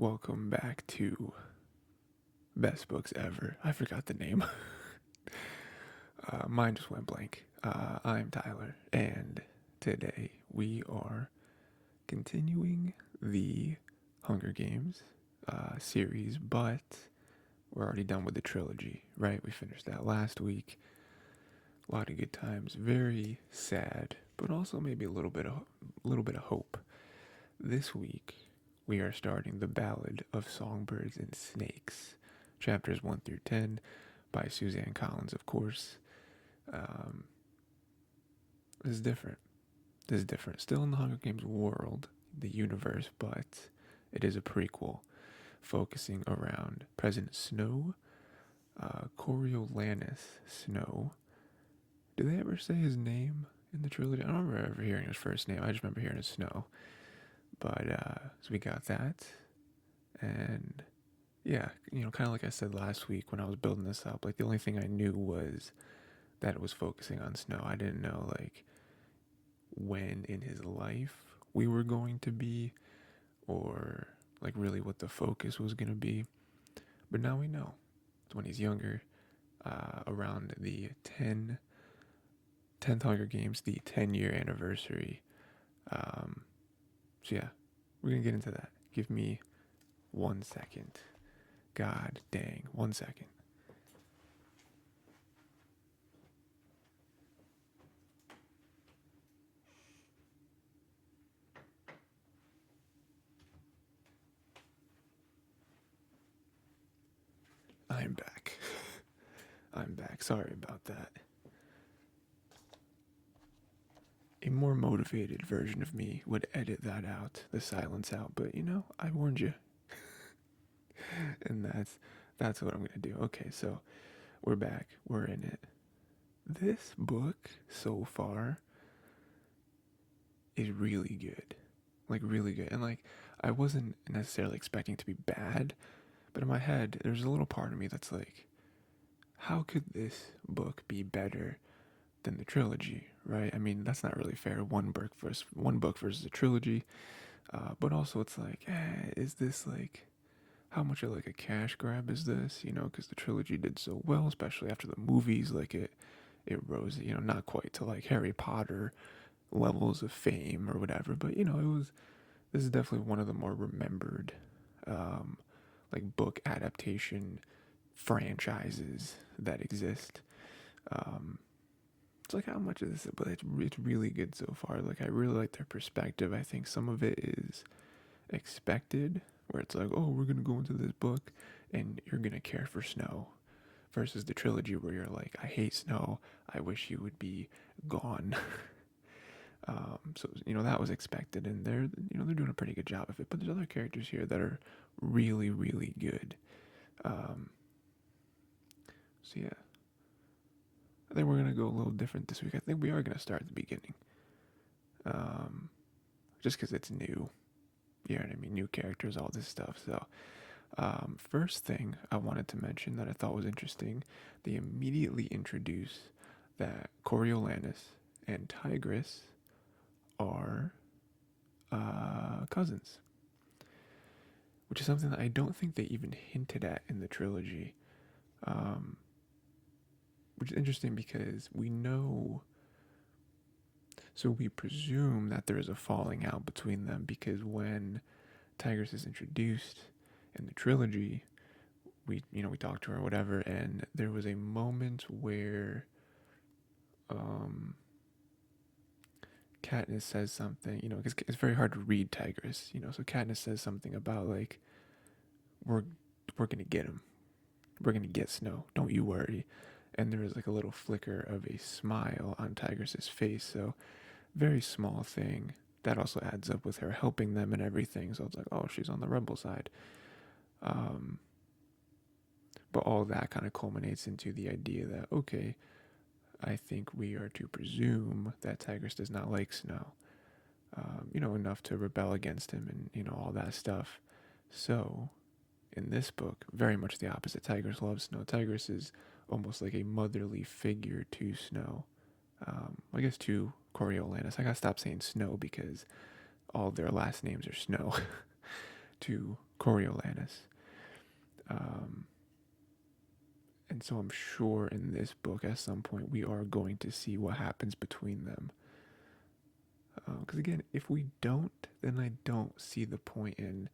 welcome back to Best Books Ever. I forgot the name. Mine just went blank. I'm Tyler, and today we are continuing the Hunger Games series, but we're already done with the trilogy, right? We finished that last week. A lot of good times. Very sad, but also maybe a little bit of hope. This week we are starting the Ballad of Songbirds and Snakes, chapters 1 through 10, by Suzanne Collins, of course. Um, this is different. This is different. Still in the Hunger Games world, the universe, but it is a prequel focusing around President Snow, Coriolanus Snow. Do they ever say his name in the trilogy? I don't remember ever hearing his first name. I just remember hearing his Snow. But so we got that, and yeah, kind of like I said last week when I was building this up. Like the only thing I knew was that it was focusing on Snow. I didn't know like when in his life we were going to be, or like really what the focus was going to be. But now we know. It's when he's younger, around the 10th Hunger Games, the 10-year anniversary. So yeah, we're gonna get into that. Give me 1 second. God dang, 1 second. I'm back. I'm back. Sorry about that. A more motivated version of me would edit that out, the silence out, but I warned you. And that's what I'm gonna do. Okay, so we're back. We're in it. This book so far is really good. Like really good. And like I wasn't necessarily expecting it to be bad, but in my head there's a little part of me that's like, how could this book be better than the trilogy, right? I mean, that's not really fair. One book versus a trilogy. But also it's like, is this like, how much of like a cash grab is this? Because the trilogy did so well, especially after the movies. Like it rose, not quite to like Harry Potter levels of fame or whatever, but it was. This is definitely one of the more remembered, um, like book adaptation franchises that exist. Um, it's like how much is this? But it's really good so far. Like I really like their perspective. I think some of it is expected, where it's like, oh, we're gonna go into this book and you're gonna care for Snow, versus the trilogy where you're like, I hate Snow. I wish he would be gone. So that was expected, and they're doing a pretty good job of it. But there's other characters here that are really really good. Um, so yeah, I think we're gonna go a little different this week. I think we are gonna start at the beginning, um, just because it's new. You know what I mean? New characters, all this stuff. So, first thing I wanted to mention that I thought was interesting, they immediately introduce that Coriolanus and Tigris are cousins, which is something that I don't think they even hinted at in the trilogy. Um, which is interesting because we know, so we presume that there is a falling out between them because when Tigris is introduced in the trilogy, we talked to her or whatever, and there was a moment where um, Katniss says something, because it's very hard to read Tigris, so Katniss says something about like, we're we're gonna get him, we're gonna get Snow, don't you worry. And there is like a little flicker of a smile on Tigris's face, so very small thing that also adds up with her helping them and everything. So it's like, oh, she's on the rebel side. Um, but all that kind of culminates into the idea that, okay, I think we are to presume that Tigris does not like Snow, enough to rebel against him and, all that stuff. So in this book, very much the opposite. Tigris loves Snow. Tigris is almost like a motherly figure to Snow. I guess to Coriolanus. I gotta stop saying Snow because all their last names are Snow. To Coriolanus. Um, and so I'm sure in this book at some point we are going to see what happens between them. Because again, if we don't, then I don't see the point in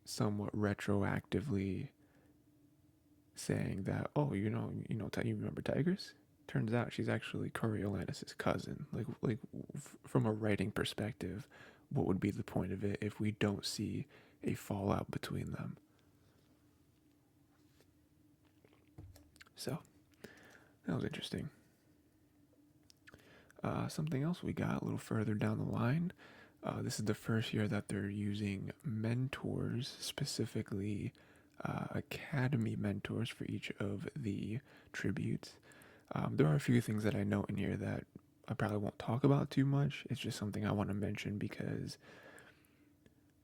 somewhat retroactively saying that, oh, you remember Tigris? Turns out she's actually Coriolanus' cousin. From a writing perspective, what would be the point of it if we don't see a fallout between them? So that was interesting. Something else we got a little further down the line. This is the first year that they're using mentors, specifically academy mentors for each of the tributes. There are a few things that I note in here that I probably won't talk about too much. It's just something I want to mention because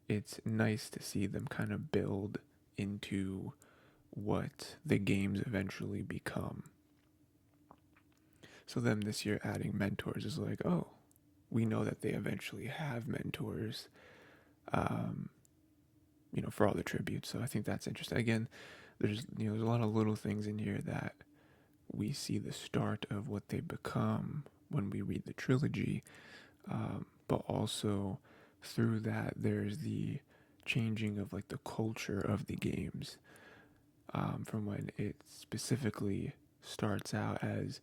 it's nice to see them kind of build into what the games eventually become. So them this year adding mentors is like, oh, we know that they eventually have mentors, um, for all the tributes. So I think that's interesting. Again, there's a lot of little things in here that we see the start of what they become when we read the trilogy, but also through that there's the changing of like the culture of the games, from when it specifically starts out as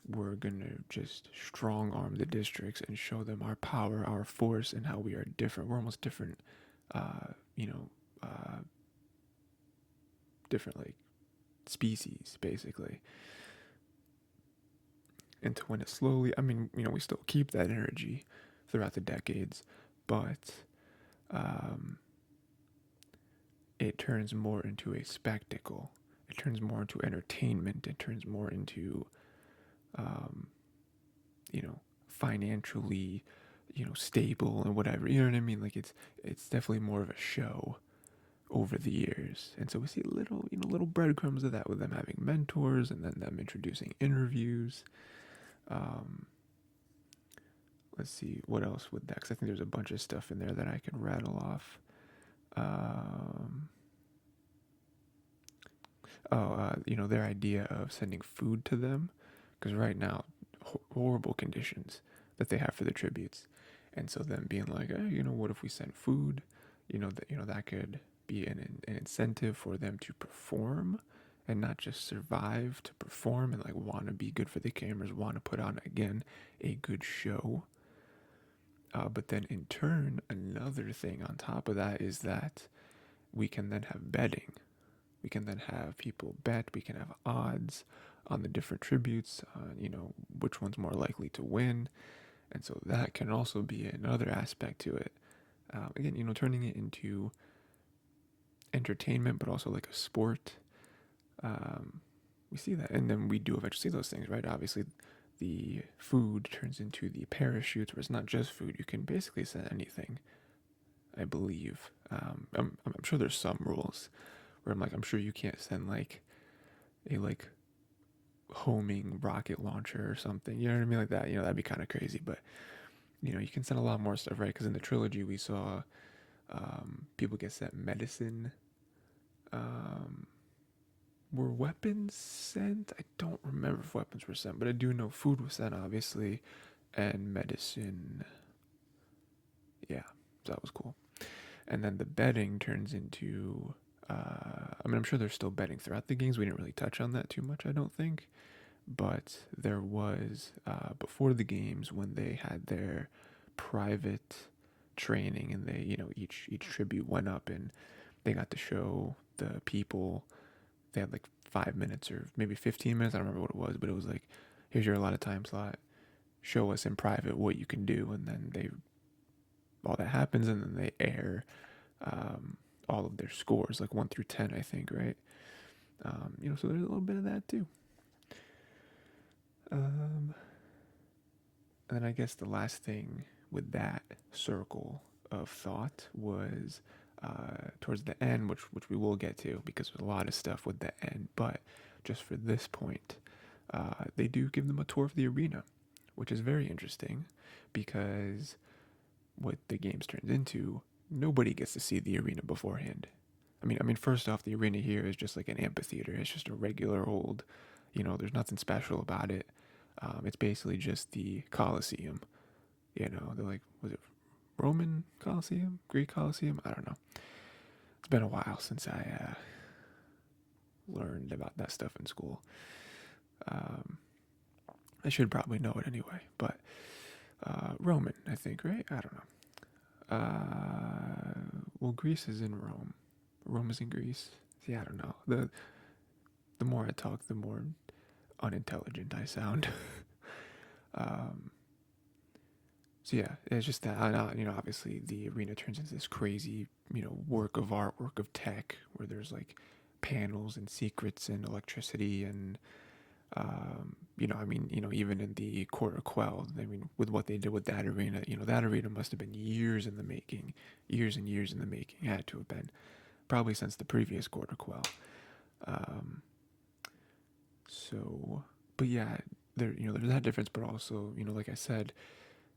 we're gonna just strong arm the districts and show them our power, our force, and how we are different. We're almost different, uh, you know, uh, different like species basically. And to when it slowly, I mean, we still keep that energy throughout the decades, but um, it turns more into a spectacle. It turns more into entertainment. It turns more into, um, financially, stable and whatever. You know what I mean? Like it's definitely more of a show over the years, and so we see little breadcrumbs of that with them having mentors and then them introducing interviews. Um, let's see what else with that, because I think there's a bunch of stuff in there that I can rattle off. Um, their idea of sending food to them, because right now, horrible conditions that they have for the tributes, and so them being like, what if we send food? That could be an incentive for them to perform and not just survive, to perform and like want to be good for the cameras, want to put on again a good show. But then in turn, another thing on top of that is that we can then have betting. We can then have people bet. We can have odds on the different tributes, which one's more likely to win. And so that can also be another aspect to it. Again, turning it into entertainment, but also like a sport. We see that. And then we do eventually see those things, right? Obviously, the food turns into the parachutes, where it's not just food. You can basically send anything, I believe. I'm sure there's some rules where I'm sure you can't send like a homing rocket launcher or something. You know what I mean? Like that. That'd be kind of crazy. But you can send a lot more stuff, right? Because in the trilogy we saw people get sent medicine. Were weapons sent? I don't remember if weapons were sent, but I do know food was sent, obviously, and medicine. Yeah, so that was cool. And then the betting turns into, I'm sure there's still betting throughout the games. We didn't really touch on that too much, I don't think. But there was, before the games, when they had their private training, and they, each tribute went up and they got to show the people. They had like 5 minutes or maybe 15 minutes. I don't remember what it was, but it was like, here's your allotted time slot. Show us in private what you can do, and then all that happens, and then they air all of their scores, like 1 through 10, I think, right? So there's a little bit of that too. And then I guess the last thing with that circle of thought was towards the end, which we will get to, because there's a lot of stuff with the end. But just for this point, they do give them a tour of the arena, which is very interesting, because what the games turned into, nobody gets to see the arena beforehand. I mean, first off, the arena here is just like an amphitheater. It's just a regular old, there's nothing special about it. It's basically just the Colosseum. They're like, was it Roman Colosseum, Greek Colosseum? I don't know. It's been a while since I learned about that stuff in school. Um, I should probably know it anyway, but Roman, I think, right? I don't know. Well, Greece is in Rome. Rome is in Greece. Yeah, I don't know. The more I talk, the more unintelligent I sound. um, so yeah, it's just that obviously the arena turns into this crazy, work of art, work of tech, where there's like panels and secrets and electricity and even in the Court of Quell, with what they did with that arena, that arena must have been years in the making, years and years in the making. It had to have been probably since the previous Court of Quell. Um, so, but yeah, there's that difference, but also, like I said,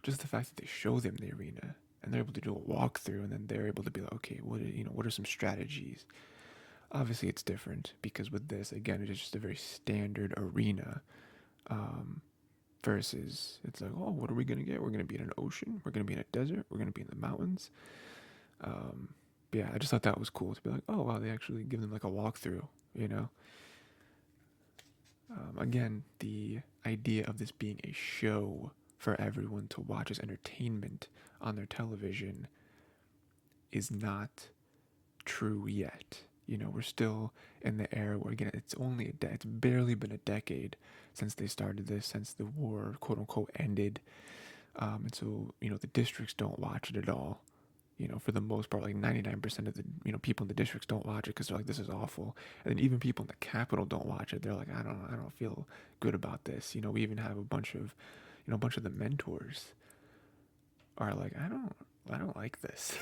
just the fact that they show them the arena and they're able to do a walkthrough, and then they're able to be like, okay, what are some strategies? Obviously, it's different because with this, again, it is just a very standard arena. Um, versus, it's like, oh, what are we gonna get? We're gonna be in an ocean. We're gonna be in a desert. We're gonna be in the mountains. Um, but yeah, I just thought that was cool to be like, oh wow, they actually give them like a walkthrough. You know, again, the idea of this being a show for everyone to watch as entertainment on their television is not true yet. We're still in the era where, again, it's barely been a decade since they started this, since the war, quote unquote, ended. And so, the districts don't watch it at all. For the most part, like 99% of the, people in the districts don't watch it because they're like, this is awful. And then even people in the capital don't watch it. They're like, I don't feel good about this. We even have a bunch of the mentors are like, I don't like this.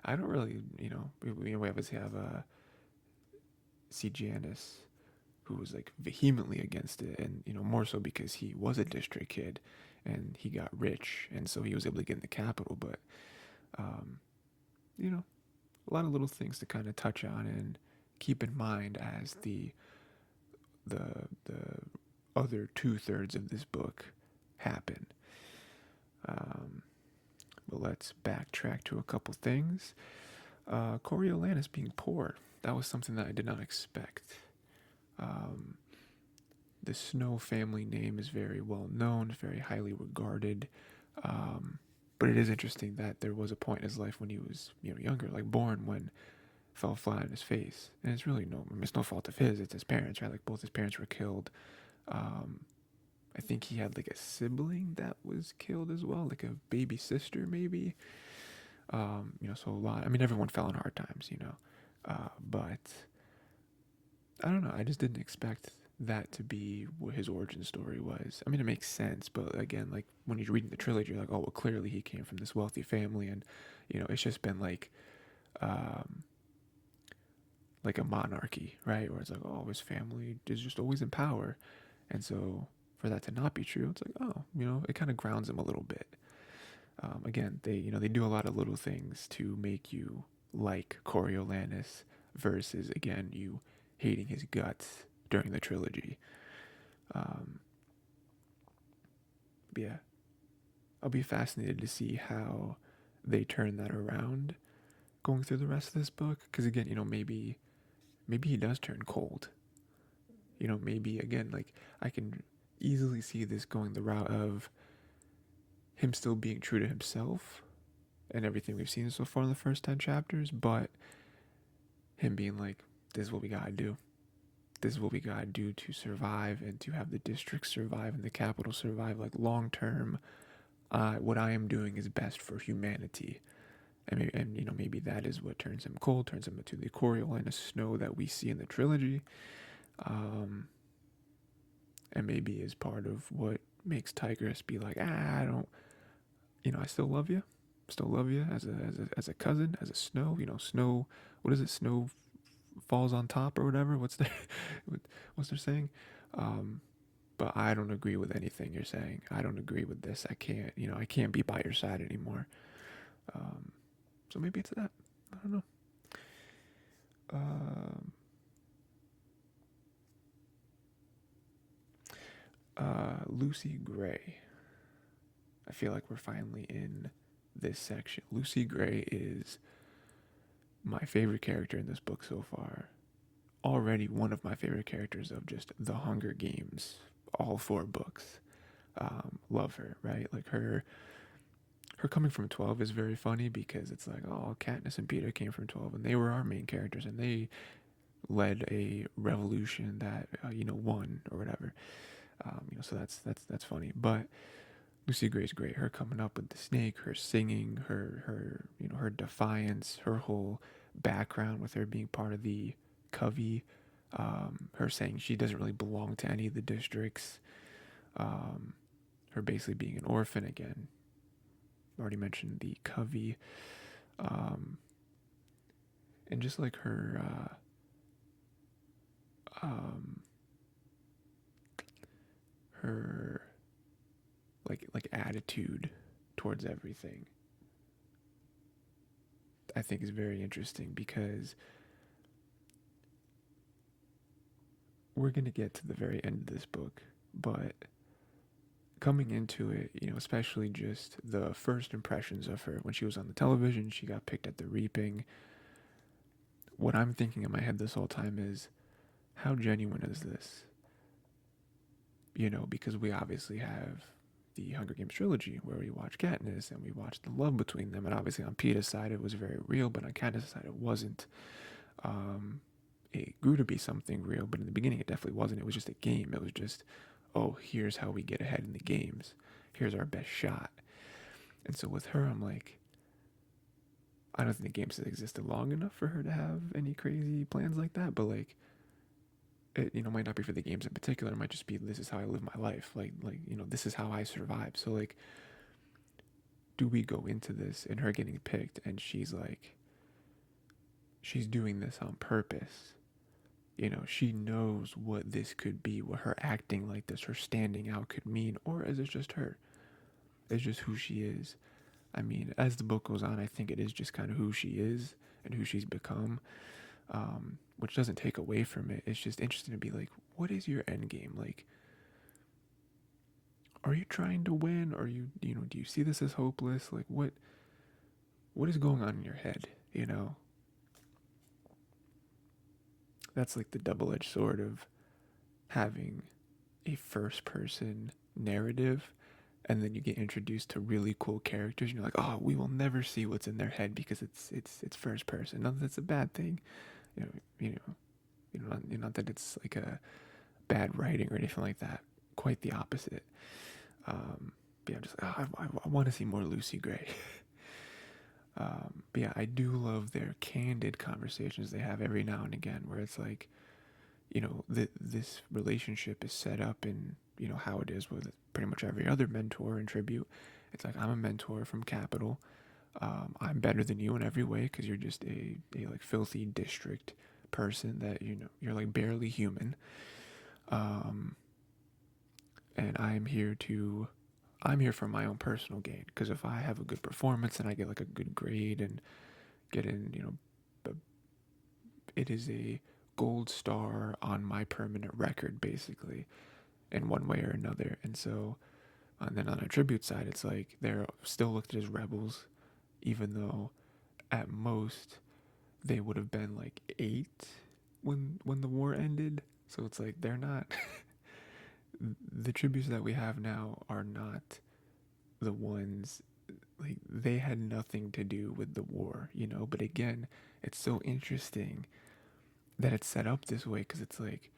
I don't really, we obviously have C. Janice, who was like vehemently against it, and more so because he was a district kid, and he got rich, and so he was able to get in the capital. But um, a lot of little things to kind of touch on and keep in mind as the other 2/3 of this book happen. Um, but let's backtrack to a couple things. Coriolanus being poor, that was something that I did not expect. Um, the Snow family name is very well known, very highly regarded. But it is interesting that there was a point in his life when he was, younger, like born, when fell flat on his face, and it's no fault of his. It's his parents, right? Like both his parents were killed. Um, I think he had like a sibling that was killed as well, like a baby sister maybe. So a lot. I mean, everyone fell in hard times, but I don't know. I just didn't expect that to be what his origin story was. I mean, it makes sense, but again, like when you're reading the trilogy, you're like, oh, well, clearly he came from this wealthy family, and it's just been um, like a monarchy, right? Where it's like, oh, his family is just always in power, and so for that to not be true, it's like, oh, it kind of grounds him a little bit. Again, they do a lot of little things to make you like Coriolanus versus, again, you hating his guts during the trilogy. Um, yeah, I'll be fascinated to see how they turn that around going through the rest of this book. Because again, maybe he does turn cold. Maybe again, like I can easily see this going the route of him still being true to himself and everything we've seen so far in the first 10 chapters, but him being like, this is what we gotta do. This is what we gotta do to survive and to have the district survive and the capital survive, like long term. What I am doing is best for humanity. And maybe that is what turns him cold, turns him into the Coriolanus Snow that we see in the trilogy. Um, and maybe is part of what makes Tigress be like, I don't, I still love you. Still love you as a cousin, as a Snow. Snow. What is it? Snow falls on top or whatever. What's their saying? Um, but I don't agree with anything you're saying. I don't agree with this. I can't be by your side anymore. Um, So maybe it's that. I don't know. Um, Lucy Gray. I feel like we're finally in this section. Lucy Gray is my favorite character in this book so far. Already one of my favorite characters of just the Hunger Games, all four books. Love her, right? Like her coming from 12 is very funny because it's like, oh, Katniss and Peeta came from 12 and they were our main characters and they led a revolution that won or whatever. So that's funny. But Lucy Gray's great. Her coming up with the snake, her singing, her defiance, her whole background with her being part of the Covey, her saying she doesn't really belong to any of the districts, her basically being an orphan again. Already mentioned the Covey, and just like her like attitude towards everything, I think is very interesting because we're going to get to the very end of this book, but coming into it, especially just the first impressions of her when she was on the television, she got picked at the reaping. What I'm thinking in my head this whole time is, how genuine is this? Because we obviously have the Hunger Games trilogy where we watch Katniss and we watch the love between them, and obviously on Peeta's side it was very real, but on Katniss' side it wasn't. It grew to be something real, but in the beginning it definitely wasn't. It was just a game. It was just, oh, here's how we get ahead in the games. Here's our best shot. And so with her, I'm like, I don't think the games have existed long enough for her to have any crazy plans like that, but like, it might not be for the games in particular. It might just be, this is how I live my life. Like this is how I survive. So like, do we go into this and her getting picked and she's like, she's doing this on purpose? She knows what this could be, what her acting like this, her standing out could mean, or is it just her? It's just who she is. I mean, as the book goes on, I think it is just kind of who she is and who she's become, which doesn't take away from it. It's just interesting to be like, what is your end game? Like, are you trying to win? Or do you see this as hopeless? Like, what is going on in your head? That's like the double-edged sword of having a first-person narrative, and then you get introduced to really cool characters, and you're like, oh, we will never see what's in their head because it's first person. Not that it's a bad thing, not that it's like a bad writing or anything like that. Quite the opposite. But yeah, I'm just like, I want to see more Lucy Gray. But yeah, I do love their candid conversations they have every now and again, where it's like, this relationship is set up in, how it is with pretty much every other mentor and tribute. It's like, I'm a mentor from Capital. I'm better than you in every way because you're just a like filthy district person that, you're like barely human. And I'm here for my own personal gain, because if I have a good performance and I get like a good grade and get in, it is a gold star on my permanent record, basically, in one way or another. And so, and then on a tribute side, it's like they're still looked at as rebels, even though at most they would have been like 8 when the war ended. So it's like they're not. The tributes that we have now are not the ones, like, they had nothing to do with the war, but again, it's so interesting that it's set up this way, because it's like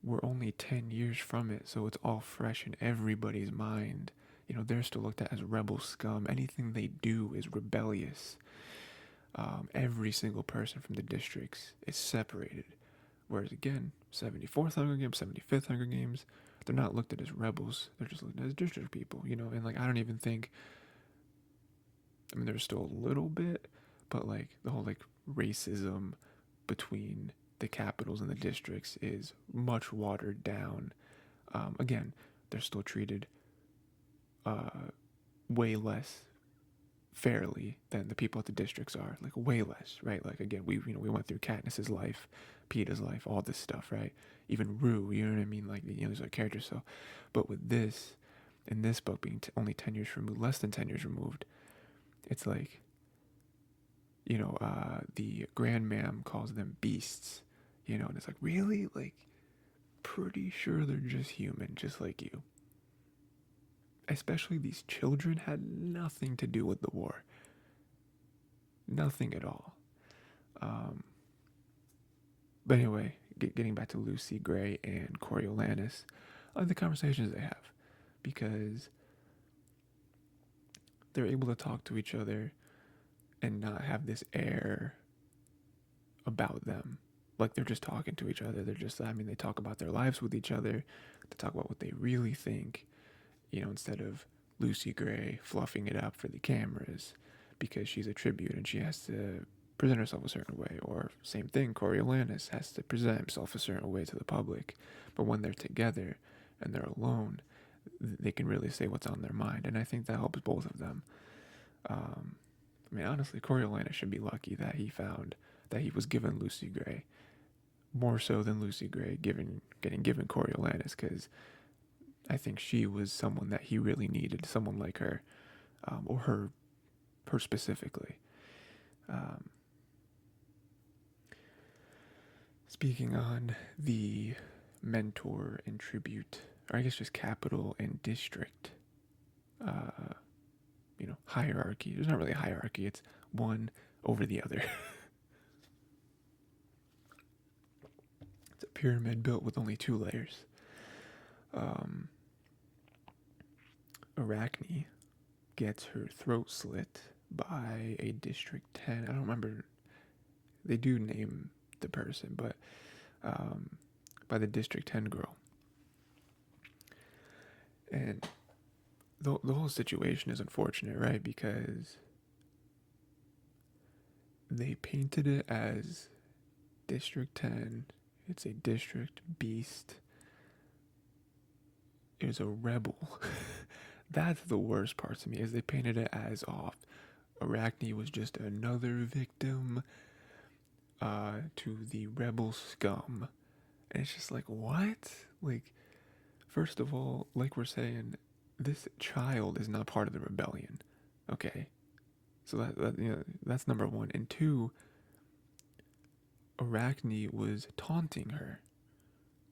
we're only 10 years from it, so it's all fresh in everybody's mind. They're still looked at as rebel scum. Anything they do is rebellious. Every single person from the districts is separated, whereas again, 74th Hunger Games, 75th Hunger Games, they're not looked at as rebels. They're just looked at as district people, and like, I don't even think, I mean, there's still a little bit, but like the whole like racism between the capitals and the districts is much watered down. Again, they're still treated way less fairly than the people at the districts are, like way less, right? Like again, we went through Katniss's life, Peeta's life, all this stuff, right? Even Rue, you know what I mean? Like these are characters. So, but with this, in this book being only 10 years removed, less than 10 years removed, it's like, the grandmam calls them beasts, and it's like, really, like, pretty sure they're just human, just like you. Especially these children had nothing to do with the war. Nothing at all. But anyway, getting back to Lucy Gray and Coriolanus, I like the conversations they have, because they're able to talk to each other and not have this air about them. Like they're just talking to each other. They talk about their lives with each other. They talk about what they really think, instead of Lucy Gray fluffing it up for the cameras because she's a tribute and she has to present herself a certain way. Or same thing, Coriolanus has to present himself a certain way to the public. But when they're together and they're alone, they can really say what's on their mind. And I think that helps both of them. Honestly, Coriolanus should be lucky that he was given Lucy Gray, more so than Lucy Gray getting given Coriolanus, because I think she was someone that he really needed, someone like her, or her specifically. Speaking on the mentor and tribute, or I guess just capital and district, hierarchy. There's not really a hierarchy. It's one over the other. It's a pyramid built with only 2 layers. Arachne gets her throat slit by a District 10. I don't remember. They do name the person, but by the District 10 girl. And the whole situation is unfortunate, right? Because they painted it as District 10. It's a district beast. It was a rebel. That's the worst part to me, is they painted it as Arachne was just another victim to the rebel scum. And it's just like, what? Like, first of all, like we're saying, this child is not part of the rebellion. Okay. So that's number 1. And 2, Arachne was taunting her.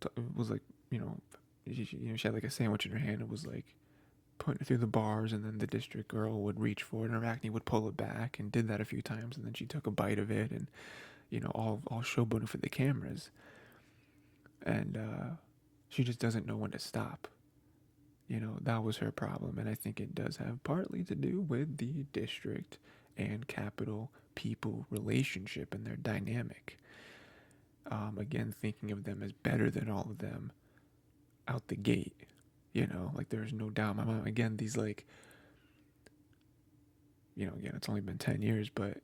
It was like, she had like a sandwich in her hand and was like putting it through the bars, and then the district girl would reach for it and Arachne would pull it back, and did that a few times, and then she took a bite of it, and all showboating for the cameras. And she just doesn't know when to stop. That was her problem, and I think it does have partly to do with the district and capital people relationship and their dynamic. Again, thinking of them as better than all of them out the gate, like there's no doubt. My mom, again, these like, again, it's only been 10 years, but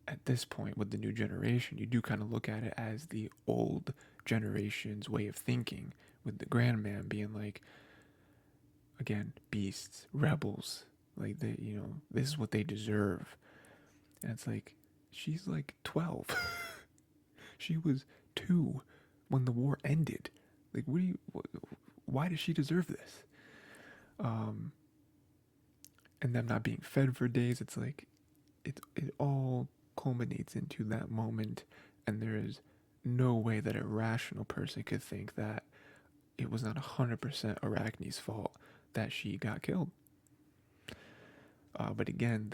at this point with the new generation, you do kind of look at it as the old generation's way of thinking, with the grandman being like, again, beasts, rebels, like this is what they deserve. And it's like, she's like 12. She was 2 when the war ended. Like, why does she deserve this? And them not being fed for days, it's like, it all culminates into that moment, and there is no way that a rational person could think that it was not 100% Arachne's fault that she got killed. But again,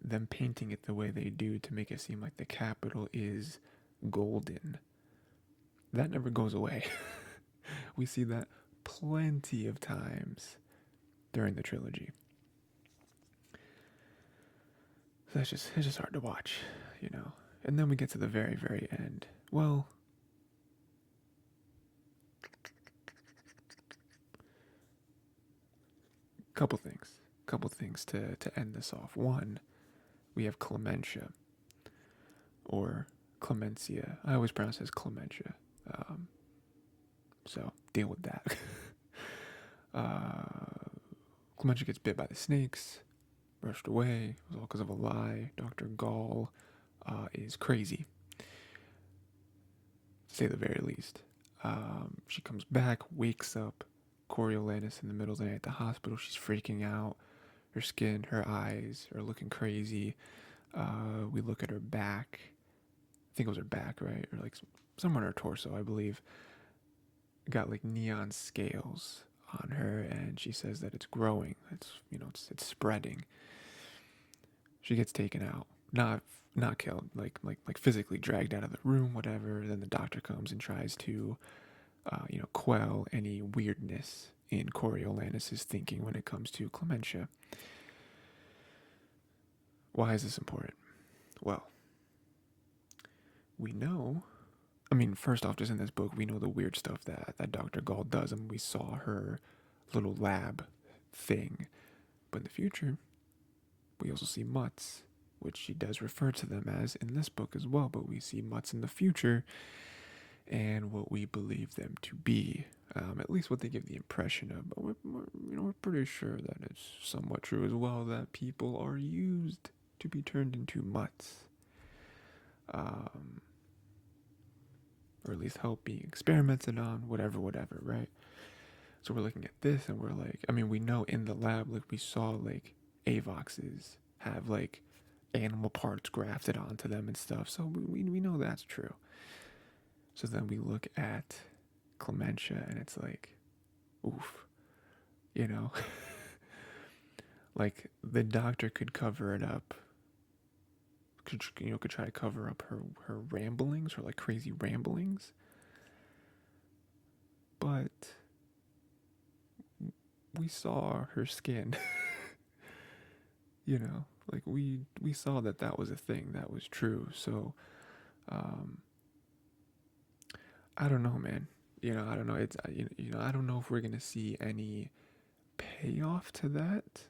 them painting it the way they do to make it seem like the capital is golden, that never goes away. We see that plenty of times during the trilogy. So it's just hard to watch, And then we get to the very, very end. Well, couple things to end this off. One, we have Clementia, or Clemencia. I always pronounce it as Clementia. So deal with that. Clementia gets bit by the snakes, rushed away. It was all because of a lie. Dr. Gall is crazy, to say the very least. She comes back, wakes up Coriolanus in the middle of the night at the hospital. She's freaking out. Her skin, her eyes are looking crazy. We look at her back. I think it was her back, right? Or like somewhere on her torso, I believe. Got like neon scales on her, and she says that it's growing. It's spreading. She gets taken out, not killed, like physically dragged out of the room, whatever. Then the doctor comes and tries to, quell any weirdness in Coriolanus's thinking when it comes to Clementia. Why is this important? Well, we know. I mean, first off, just in this book, we know the weird stuff that Dr. Gall does, and we saw her little lab thing. But in the future, we also see mutts, which she does refer to them as in this book as well. But we see mutts in the future, and what we believe them to be, at least what they give the impression of. But we're pretty sure that it's somewhat true as well that people are used to be turned into mutts. Or at least help being experimented on, whatever, right? So we're looking at this and we're like, I mean, we know in the lab, like we saw like Avoxes have like animal parts grafted onto them and stuff. So we know that's true. So then we look at Clementia and it's like, oof, you know, like the doctor could cover it up. Could try to cover up her ramblings, her like crazy ramblings, but we saw her skin. Like we saw that was a thing, that was true. So I don't know, man. I don't know. It's I don't know if we're gonna see any payoff to that.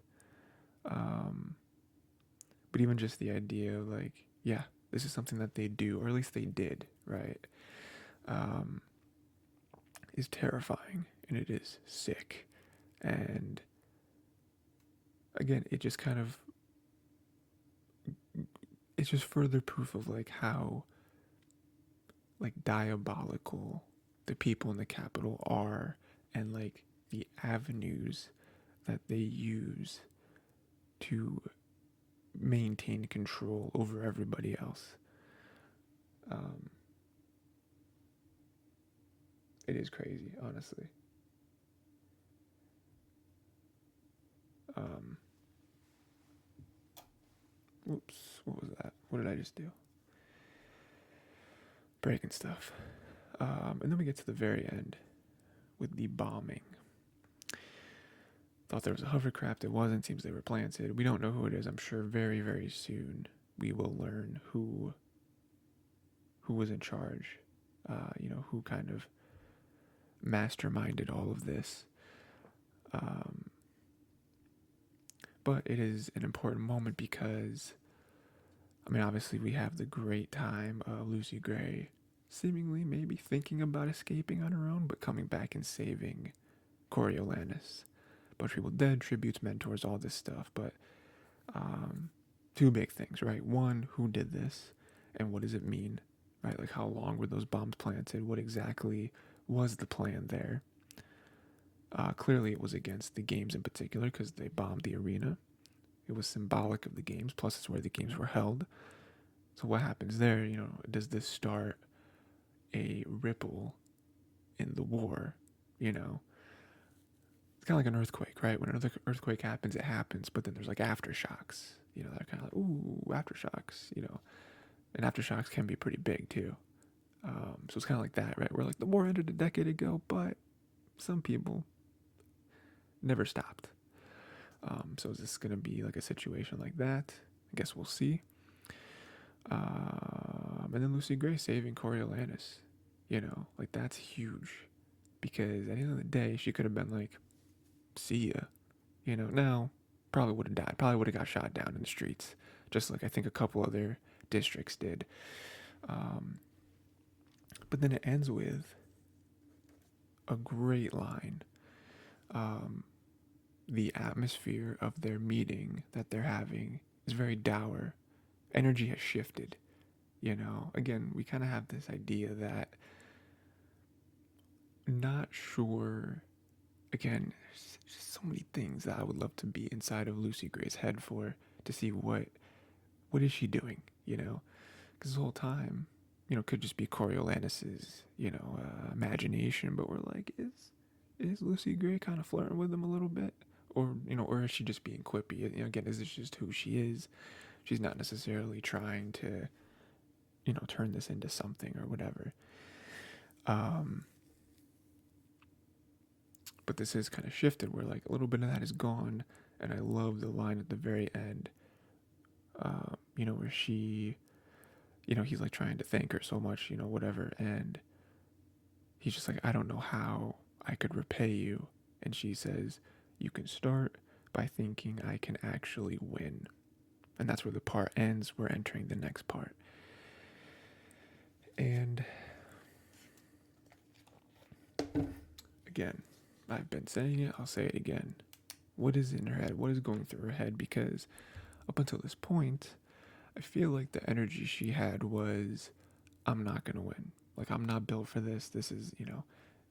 But even just the idea of like, yeah, this is something that they do, or at least they did, right? Is terrifying, and it is sick. And again, it's just further proof of like how like diabolical the people in the Capitol are, and like the avenues that they use to maintain control over everybody else. It is crazy, honestly. Whoops, what was that? What did I just do? Breaking stuff. And then we get to the very end with the bombing. Thought there was a hovercraft. It wasn't. Seems they were planted. We don't know who it is. I'm sure very, very soon we will learn who was in charge. Who kind of masterminded all of this. But it is an important moment because, I mean, obviously we have the great time of Lucy Gray seemingly maybe thinking about escaping on her own, but coming back and saving Coriolanus. Bunch of people dead, tributes, mentors, all this stuff. But two big things, right? One, who did this, and what does it mean, right? Like, how long were those bombs planted? What exactly was the plan there? Clearly, it was against the games in particular because they bombed the arena. It was symbolic of the games, plus it's where the games were held. So what happens there? Does this start a ripple in the war? It's kind of like an earthquake, right? When an earthquake happens, it happens, but then there's like aftershocks. They're kind of like, ooh, aftershocks, and aftershocks can be pretty big too. So it's kind of like that, right? Where like the war ended a decade ago, but some people never stopped. So is this going to be like a situation like that? I guess we'll see. And then Lucy Gray saving Coriolanus, like that's huge, because at the end of the day, she could have been like, see ya, now probably would have died, probably would have got shot down in the streets, just like I think a couple other districts did. But then it ends with a great line. the atmosphere of their meeting that they're having is very dour. Energy has shifted, you know. Again, we kind of have this idea that, not sure, again, there's just so many things that I would love to be inside of Lucy Gray's head for, to see what is she doing, you know? Because the whole time, you know, could just be Coriolanus's, you know, imagination, but we're like, is Lucy Gray kind of flirting with him a little bit? Or, you know, or is she just being quippy? You know, again, is this just who she is? She's not necessarily trying to, you know, turn this into something or whatever. But this is kind of shifted where like a little bit of that is gone. And I love the line at the very end, you know, where she, you know, he's like trying to thank her so much, you know, whatever. And he's just like, I don't know how I could repay you. And she says, you can start by thinking I can actually win. And that's where the part ends. We're entering the next part. And again, I've been saying it, I'll say it again. What is in her head? What is going through her head? Because up until this point, I feel like the energy she had was, I'm not going to win. Like, I'm not built for this. This is, you know,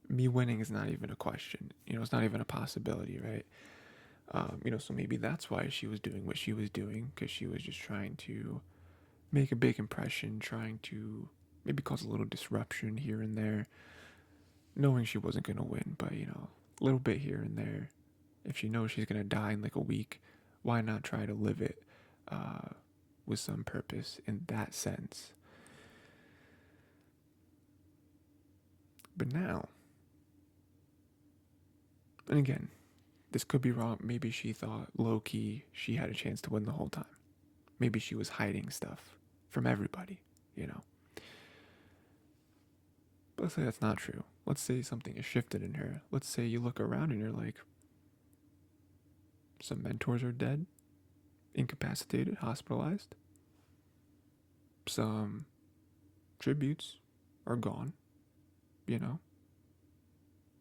me winning is not even a question. You know, it's not even a possibility, right? You know, so maybe that's why she was doing what she was doing, because she was just trying to make a big impression, trying to maybe cause a little disruption here and there, knowing she wasn't going to win, but, you know, a little bit here and there. If she knows she's going to die in like a week, why not try to live it with some purpose in that sense? But now, and again, this could be wrong. Maybe she thought low key she had a chance to win the whole time. Maybe she was hiding stuff from everybody, you know. But let's say that's not true. Let's say something has shifted in her. Let's say you look around and you're like, some mentors are dead, incapacitated, hospitalized. Some tributes are gone, you know.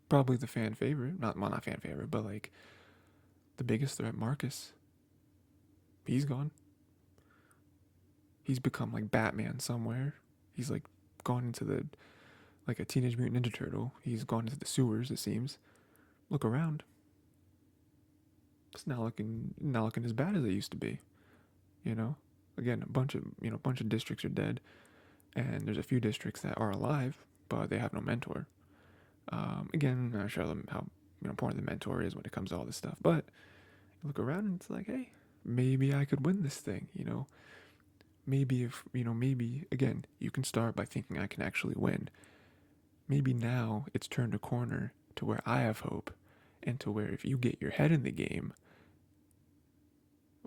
Probably the fan favorite, not fan favorite, but like the biggest threat, Marcus, he's gone. He's become like Batman somewhere. He's like gone into the, like a Teenage Mutant Ninja Turtle. He's gone into the sewers, it seems. Look around. It's not looking as bad as it used to be. You know? Again, a bunch of districts are dead, and there's a few districts that are alive, but they have no mentor. Again, I'm not sure how important the mentor is when it comes to all this stuff, but you look around and it's like, hey, maybe I could win this thing, you know? Maybe if, you know, maybe, again, you can start by thinking I can actually win. Maybe now it's turned a corner to where I have hope, and to where if you get your head in the game,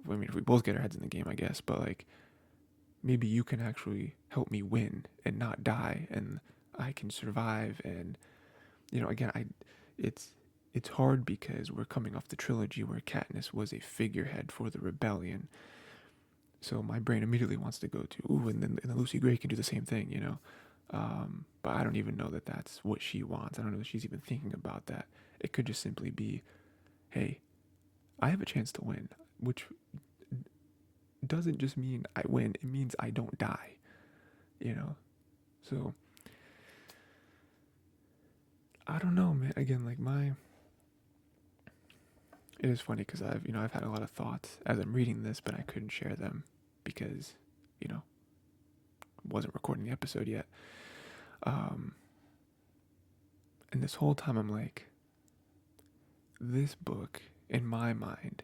I mean, if we both get our heads in the game, I guess, but like, maybe you can actually help me win and not die, and I can survive. And, you know, again, it's hard because we're coming off the trilogy where Katniss was a figurehead for the rebellion. So my brain immediately wants to go to, ooh, and then Lucy Gray can do the same thing, you know? But I don't even know that that's what she wants. I don't know that she's even thinking about that. It could just simply be, hey, I have a chance to win, which doesn't just mean I win. It means I don't die, you know? So, I don't know, man. Again, like it is funny because I've had a lot of thoughts as I'm reading this, but I couldn't share them because, you know, wasn't recording the episode yet. And this whole time I'm like, this book, in my mind,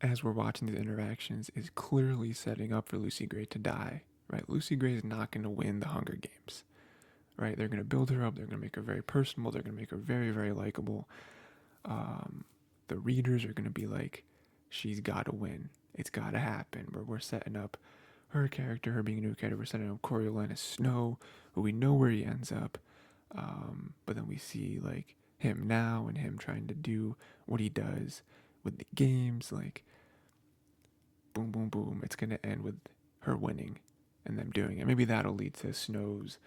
as we're watching these interactions, is clearly setting up for Lucy Gray to die, right? Lucy Gray is not going to win the Hunger Games, right? They're going to build her up. They're going to make her very personable. They're going to make her very, very likable. The readers are going to be like, she's got to win. It's got to happen. We're setting up her character, her being a new character. We're setting up Coriolanus Snow, who we know where he ends up. But then we see like him now and him trying to do what he does with the games. Like, boom, boom, boom. It's going to end with her winning and them doing it. Maybe that'll lead to Snow's,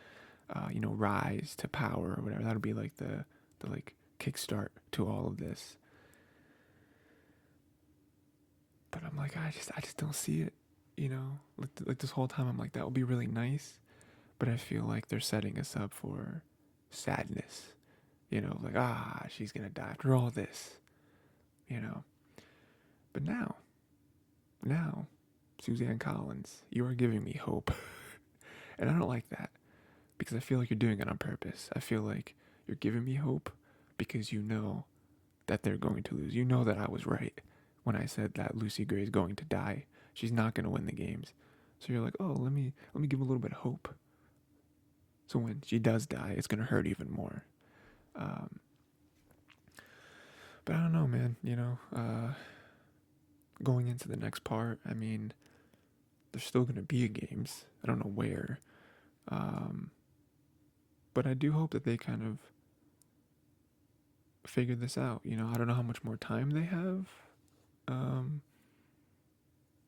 rise to power or whatever. That'll be like the like kickstart to all of this. But I'm like, I just don't see it. You know, like this whole time I'm like, that would be really nice. But I feel like they're setting us up for sadness. You know, like, she's gonna die after all this. You know. But now, Suzanne Collins, you are giving me hope. And I don't like that because I feel like you're doing it on purpose. I feel like you're giving me hope because you know that they're going to lose. You know that I was right when I said that Lucy Gray is going to die. She's not going to win the games. So you're like, oh, let me give a little bit of hope. So when she does die, it's going to hurt even more. Um, but I don't know, man. You know, going into the next part, I mean, there's still going to be games. I don't know where. Um, but I do hope that they kind of figure this out. You know, I don't know how much more time they have. Um,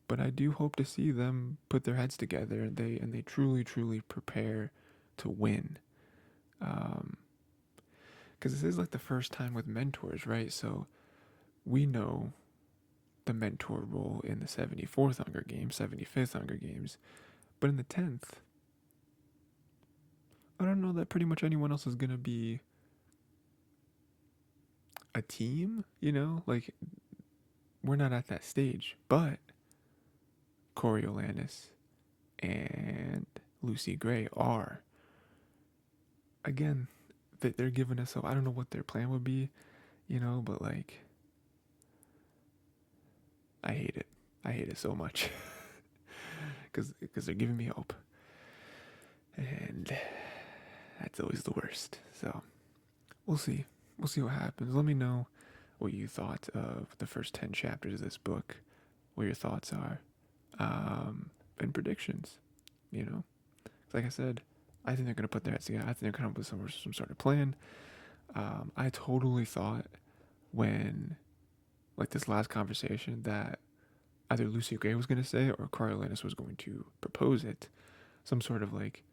but I do hope to see them put their heads together and they truly prepare to win. Because this is like the first time with mentors, right? So we know the mentor role in the 74th Hunger Games, 75th Hunger Games, but in the 10th, I don't know that pretty much anyone else is gonna be a team. You know, like we're not at that stage, but Coriolanus and Lucy Gray are. Again, they're giving us, so I don't know what their plan would be, you know, but like, I hate it. I hate it so much. Because they're giving me hope. And that's always the worst. So, we'll see. We'll see what happens. Let me know what you thought of the first 10 chapters of this book, what your thoughts are, and predictions, you know. Like I said, I think they're going to put their heads together. I think they're going to come up with some sort of plan. I totally thought when, like this last conversation, that either Lucy Gray was going to say or Coriolanus was going to propose it, some sort of like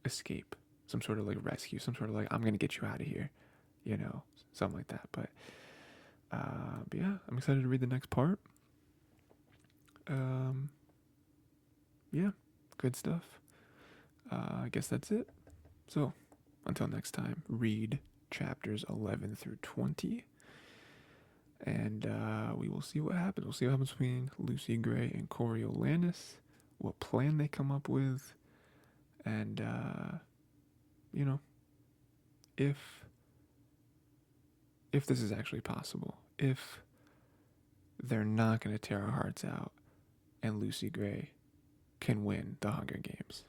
escape, some sort of like rescue, some sort of like, I'm going to get you out of here, you know, something like that. But yeah, I'm excited to read the next part. Yeah, good stuff. I guess that's it. So, until next time, read chapters 11 through 20. And we will see what happens. We'll see what happens between Lucy Gray and Coriolanus, what plan they come up with, and, you know, if this is actually possible, if they're not going to tear our hearts out and Lucy Gray can win the Hunger Games.